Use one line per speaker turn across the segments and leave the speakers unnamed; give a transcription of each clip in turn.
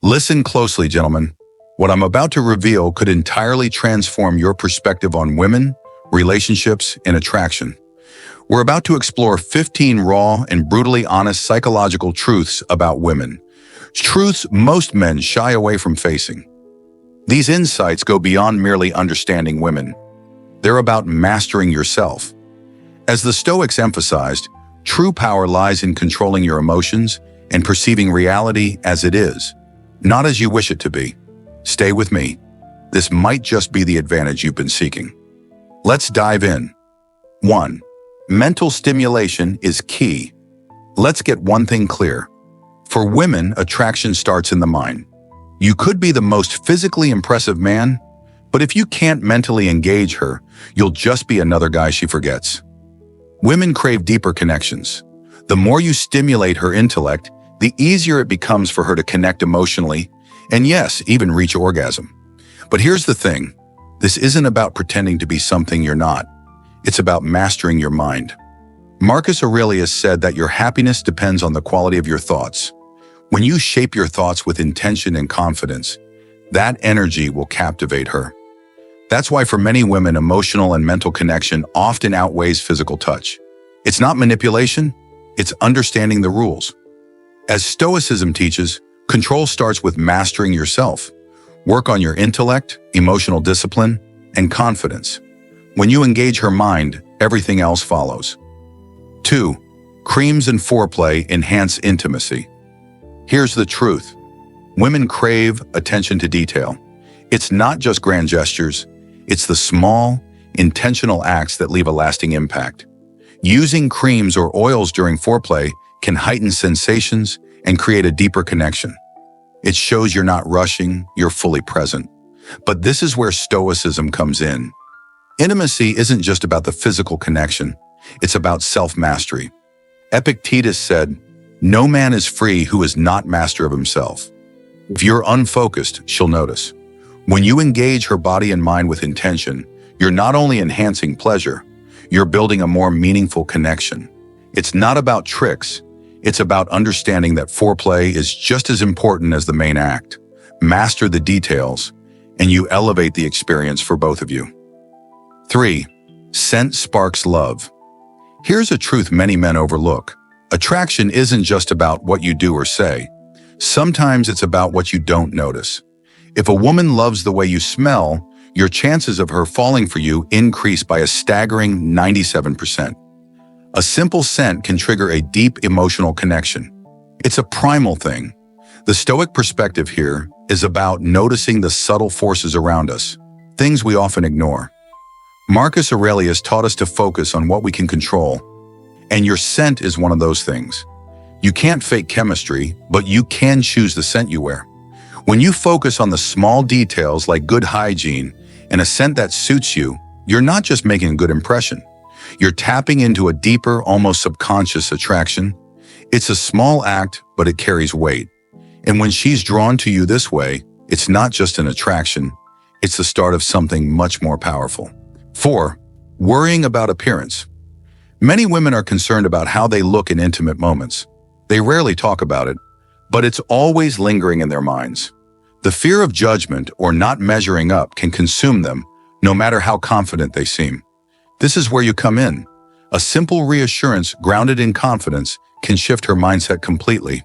Listen closely, gentlemen. What I'm about to reveal could entirely transform your perspective on women, relationships, and attraction. We're about to explore 15 raw and brutally honest psychological truths about women. Truths most men shy away from facing. These insights go beyond merely understanding women. They're about mastering yourself. As the Stoics emphasized, true power lies in controlling your emotions and perceiving reality as it is, not as you wish it to be. Stay with me. This might just be the advantage you've been seeking. Let's dive in. 1. Mental stimulation is key. Let's get one thing clear. For women, attraction starts in the mind. You could be the most physically impressive man, but if you can't mentally engage her, you'll just be another guy she forgets. Women crave deeper connections. The more you stimulate her intellect, the easier it becomes for her to connect emotionally, and yes, even reach orgasm. But here's the thing. This isn't about pretending to be something you're not. It's about mastering your mind. Marcus Aurelius said that your happiness depends on the quality of your thoughts. When you shape your thoughts with intention and confidence, that energy will captivate her. That's why for many women, emotional and mental connection often outweighs physical touch. It's not manipulation, it's understanding the rules. As Stoicism teaches, control starts with mastering yourself. Work on your intellect, emotional discipline, and confidence. When you engage her mind, everything else follows. 2. Creams and foreplay enhance intimacy. Here's the truth. Women crave attention to detail. It's not just grand gestures, it's the small, intentional acts that leave a lasting impact. Using creams or oils during foreplay can heighten sensations and create a deeper connection. It shows you're not rushing, you're fully present. But this is where Stoicism comes in. Intimacy isn't just about the physical connection, it's about self-mastery. Epictetus said, "No man is free who is not master of himself." If you're unfocused, she'll notice. When you engage her body and mind with intention, you're not only enhancing pleasure, you're building a more meaningful connection. It's not about tricks, it's about understanding that foreplay is just as important as the main act. Master the details, and you elevate the experience for both of you. 3. Scent sparks love. Here's a truth many men overlook. Attraction isn't just about what you do or say. Sometimes it's about what you don't notice. If a woman loves the way you smell, your chances of her falling for you increase by a staggering 97%. A simple scent can trigger a deep emotional connection. It's a primal thing. The Stoic perspective here is about noticing the subtle forces around us, things we often ignore. Marcus Aurelius taught us to focus on what we can control, and your scent is one of those things. You can't fake chemistry, but you can choose the scent you wear. When you focus on the small details like good hygiene and a scent that suits you, you're not just making a good impression. You're tapping into a deeper, almost subconscious attraction. It's a small act, but it carries weight. And when she's drawn to you this way, it's not just an attraction, it's the start of something much more powerful. 4. Worrying about appearance. Many women are concerned about how they look in intimate moments. They rarely talk about it, but it's always lingering in their minds. The fear of judgment or not measuring up can consume them, no matter how confident they seem. This is where you come in. A simple reassurance grounded in confidence can shift her mindset completely.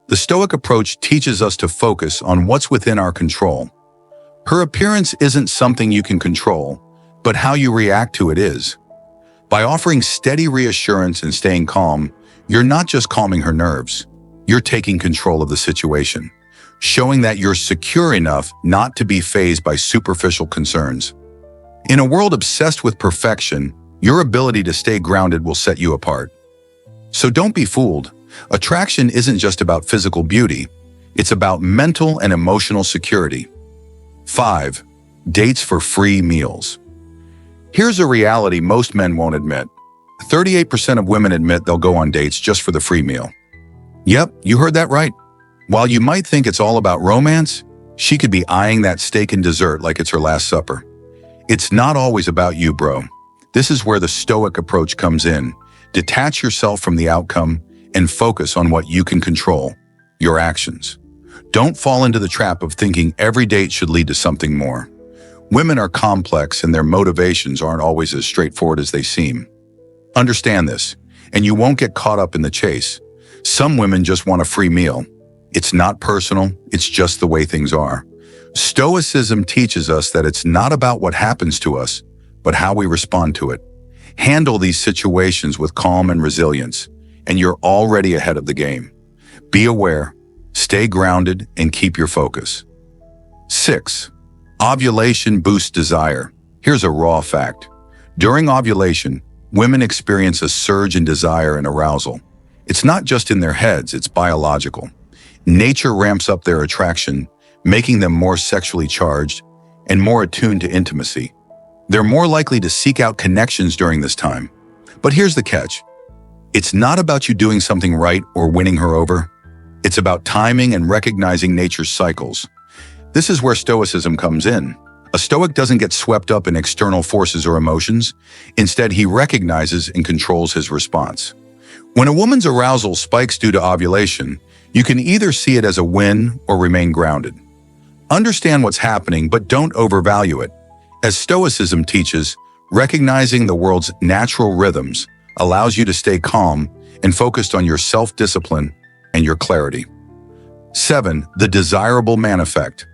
The Stoic approach teaches us to focus on what's within our control. Her appearance isn't something you can control, but how you react to it is. By offering steady reassurance and staying calm, you're not just calming her nerves, you're taking control of the situation, showing that you're secure enough not to be fazed by superficial concerns. In a world obsessed with perfection, your ability to stay grounded will set you apart. So don't be fooled. Attraction isn't just about physical beauty, it's about mental and emotional security. 5. Dates for free meals. Here's a reality most men won't admit. 38% of women admit they'll go on dates just for the free meal. Yep, you heard that right. While you might think it's all about romance, she could be eyeing that steak and dessert like it's her last supper. It's not always about you, bro. This is where the Stoic approach comes in. Detach yourself from the outcome and focus on what you can control, your actions. Don't fall into the trap of thinking every date should lead to something more. Women are complex and their motivations aren't always as straightforward as they seem. Understand this, and you won't get caught up in the chase. Some women just want a free meal. It's not personal, it's just the way things are. Stoicism teaches us that it's not about what happens to us, but how we respond to it. Handle these situations with calm and resilience, and you're already ahead of the game. Be aware, stay grounded, and keep your focus. 6. Ovulation boosts desire. Here's a raw fact. During ovulation, women experience a surge in desire and arousal. It's not just in their heads, it's biological. Nature ramps up their attraction, making them more sexually charged and more attuned to intimacy. They're more likely to seek out connections during this time. But here's the catch. It's not about you doing something right or winning her over. It's about timing and recognizing nature's cycles. This is where Stoicism comes in. A Stoic doesn't get swept up in external forces or emotions. Instead, he recognizes and controls his response. When a woman's arousal spikes due to ovulation, you can either see it as a win or remain grounded. Understand what's happening, but don't overvalue it. As Stoicism teaches, recognizing the world's natural rhythms allows you to stay calm and focused on your self-discipline and your clarity. 7. The desirable man effect.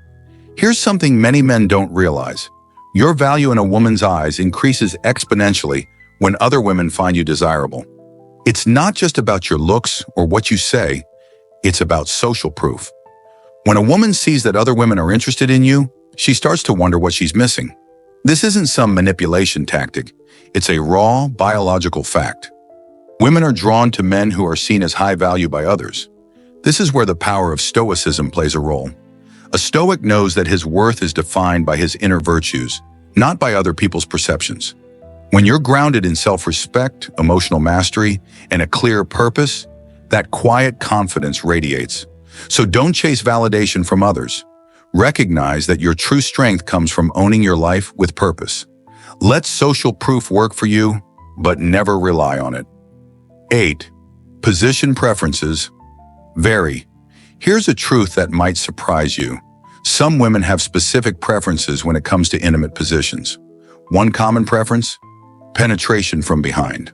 Here's something many men don't realize. Your value in a woman's eyes increases exponentially when other women find you desirable. It's not just about your looks or what you say, it's about social proof. When a woman sees that other women are interested in you, she starts to wonder what she's missing. This isn't some manipulation tactic. It's a raw, biological fact. Women are drawn to men who are seen as high value by others. This is where the power of Stoicism plays a role. A Stoic knows that his worth is defined by his inner virtues, not by other people's perceptions. When you're grounded in self-respect, emotional mastery, and a clear purpose, that quiet confidence radiates. So don't chase validation from others. Recognize that your true strength comes from owning your life with purpose. Let social proof work for you, but never rely on it. 8. Position preferences vary. Here's a truth that might surprise you. Some women have specific preferences when it comes to intimate positions. One common preference? Penetration from behind.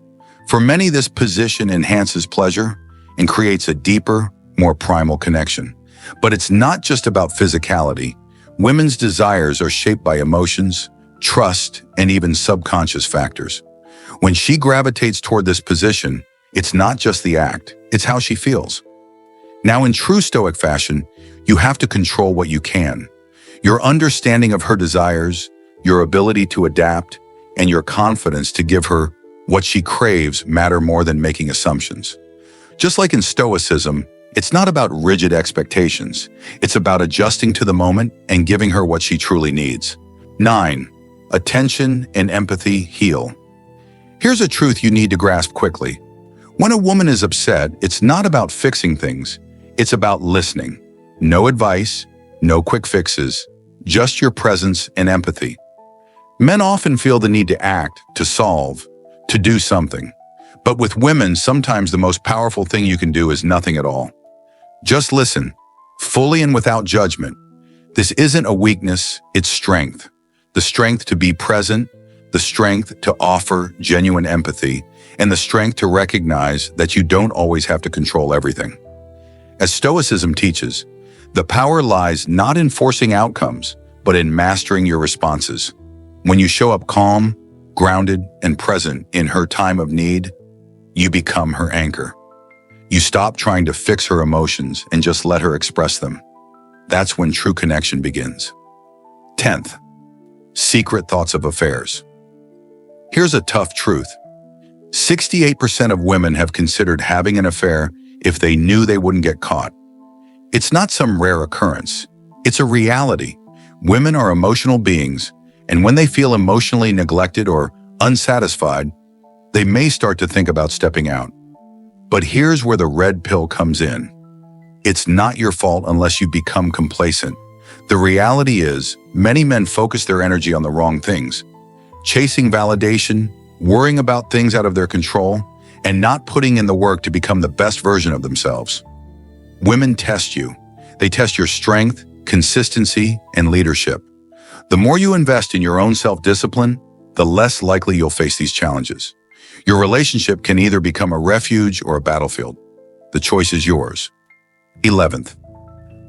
For many, this position enhances pleasure and creates a deeper, more primal connection. But it's not just about physicality. Women's desires are shaped by emotions, trust, and even subconscious factors. When she gravitates toward this position, it's not just the act, it's how she feels. Now, in true Stoic fashion, you have to control what you can. Your understanding of her desires, your ability to adapt, and your confidence to give her what she craves matter more than making assumptions. Just like in Stoicism, it's not about rigid expectations. It's about adjusting to the moment and giving her what she truly needs. 9. Attention and empathy heal. Here's a truth you need to grasp quickly. When a woman is upset, it's not about fixing things. It's about listening. No advice, no quick fixes, just your presence and empathy. Men often feel the need to act, to solve, to do something. But with women, sometimes the most powerful thing you can do is nothing at all. Just listen, fully and without judgment. This isn't a weakness, it's strength. The strength to be present, the strength to offer genuine empathy, and the strength to recognize that you don't always have to control everything. As Stoicism teaches, the power lies not in forcing outcomes, but in mastering your responses. When you show up calm, grounded, and present in her time of need, you become her anchor. You stop trying to fix her emotions and just let her express them. That's when true connection begins. 10th, secret thoughts of affairs. Here's a tough truth. 68% of women have considered having an affair if they knew they wouldn't get caught. It's not some rare occurrence. It's a reality. Women are emotional beings, and when they feel emotionally neglected or unsatisfied, they may start to think about stepping out. But here's where the red pill comes in. It's not your fault unless you become complacent. The reality is, many men focus their energy on the wrong things, chasing validation, worrying about things out of their control, and not putting in the work to become the best version of themselves. Women test you. They test your strength, consistency, and leadership. The more you invest in your own self-discipline, the less likely you'll face these challenges. Your relationship can either become a refuge or a battlefield. The choice is yours. 11th,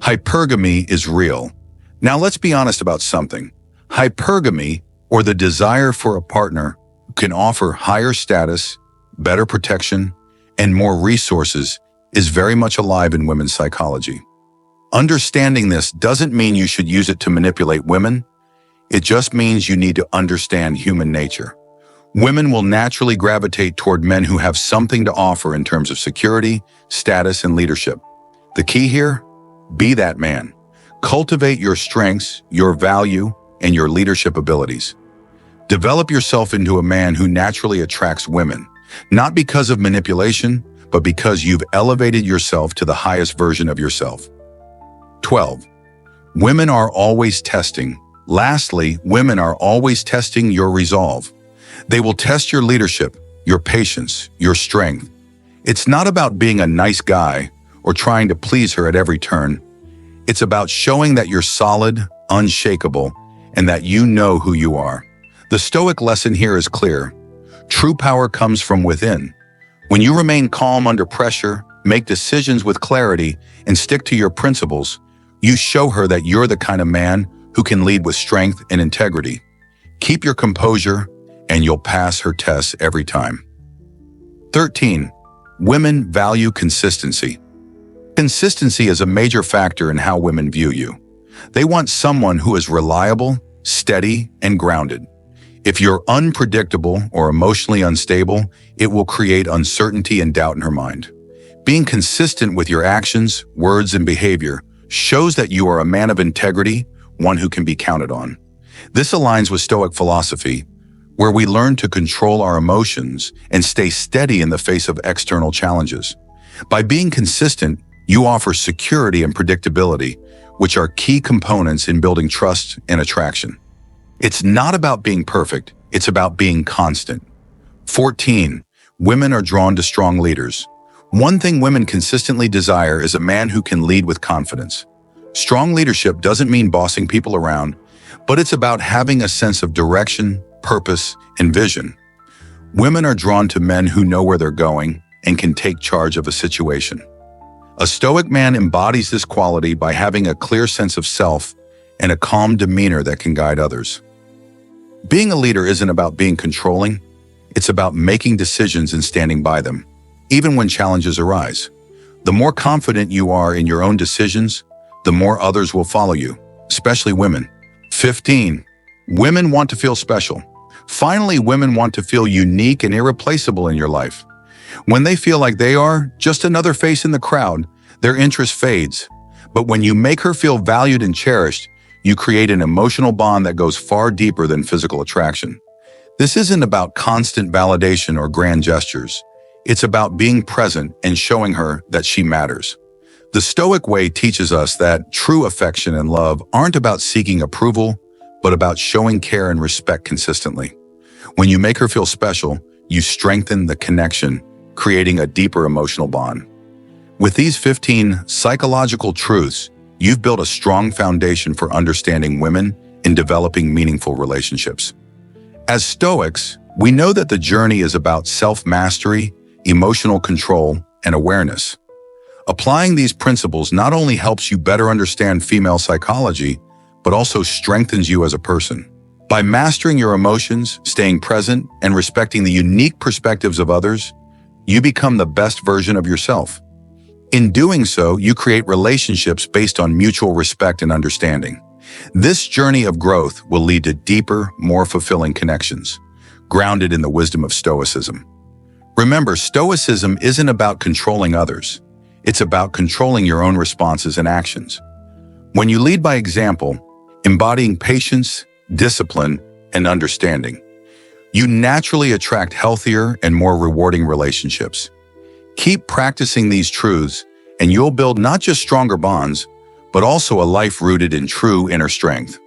hypergamy is real. Now let's be honest about something. Hypergamy, or the desire for a partner who can offer higher status, better protection, and more resources, is very much alive in women's psychology. Understanding this doesn't mean you should use it to manipulate women. It just means you need to understand human nature. Women will naturally gravitate toward men who have something to offer in terms of security, status, and leadership. The key here? Be that man. Cultivate your strengths, your value, and your leadership abilities. Develop yourself into a man who naturally attracts women, not because of manipulation, but because you've elevated yourself to the highest version of yourself. 12. Women are always testing. Lastly, women are always testing your resolve. They will test your leadership, your patience, your strength. It's not about being a nice guy or trying to please her at every turn. It's about showing that you're solid, unshakable, and that you know who you are. The Stoic lesson here is clear. True power comes from within. When you remain calm under pressure, make decisions with clarity, and stick to your principles, you show her that you're the kind of man who can lead with strength and integrity. Keep your composure, and you'll pass her tests every time. 13. Women value consistency. Consistency is a major factor in how women view you. They want someone who is reliable, steady, and grounded. If you're unpredictable or emotionally unstable, it will create uncertainty and doubt in her mind. Being consistent with your actions, words, and behavior shows that you are a man of integrity, one who can be counted on. This aligns with Stoic philosophy, where we learn to control our emotions and stay steady in the face of external challenges. By being consistent, you offer security and predictability, which are key components in building trust and attraction. It's not about being perfect, it's about being constant. 14. Women are drawn to strong leaders. One thing women consistently desire is a man who can lead with confidence. Strong leadership doesn't mean bossing people around, but it's about having a sense of direction, purpose, and vision. Women are drawn to men who know where they're going and can take charge of a situation. A Stoic man embodies this quality by having a clear sense of self and a calm demeanor that can guide others. Being a leader isn't about being controlling, it's about making decisions and standing by them, even when challenges arise. The more confident you are in your own decisions, the more others will follow you, especially women. 15. Women want to feel special. Finally, women want to feel unique and irreplaceable in your life. When they feel like they are just another face in the crowd, their interest fades. But when you make her feel valued and cherished, you create an emotional bond that goes far deeper than physical attraction. This isn't about constant validation or grand gestures. It's about being present and showing her that she matters. The Stoic way teaches us that true affection and love aren't about seeking approval, but about showing care and respect consistently. When you make her feel special, you strengthen the connection, creating a deeper emotional bond. With these 15 psychological truths, you've built a strong foundation for understanding women and developing meaningful relationships. As Stoics, we know that the journey is about self-mastery, emotional control, and awareness. Applying these principles not only helps you better understand female psychology, but also strengthens you as a person. By mastering your emotions, staying present, and respecting the unique perspectives of others, you become the best version of yourself. In doing so, you create relationships based on mutual respect and understanding. This journey of growth will lead to deeper, more fulfilling connections, grounded in the wisdom of Stoicism. Remember, Stoicism isn't about controlling others. It's about controlling your own responses and actions. When you lead by example, embodying patience, discipline, and understanding, you naturally attract healthier and more rewarding relationships. Keep practicing these truths, and you'll build not just stronger bonds, but also a life rooted in true inner strength.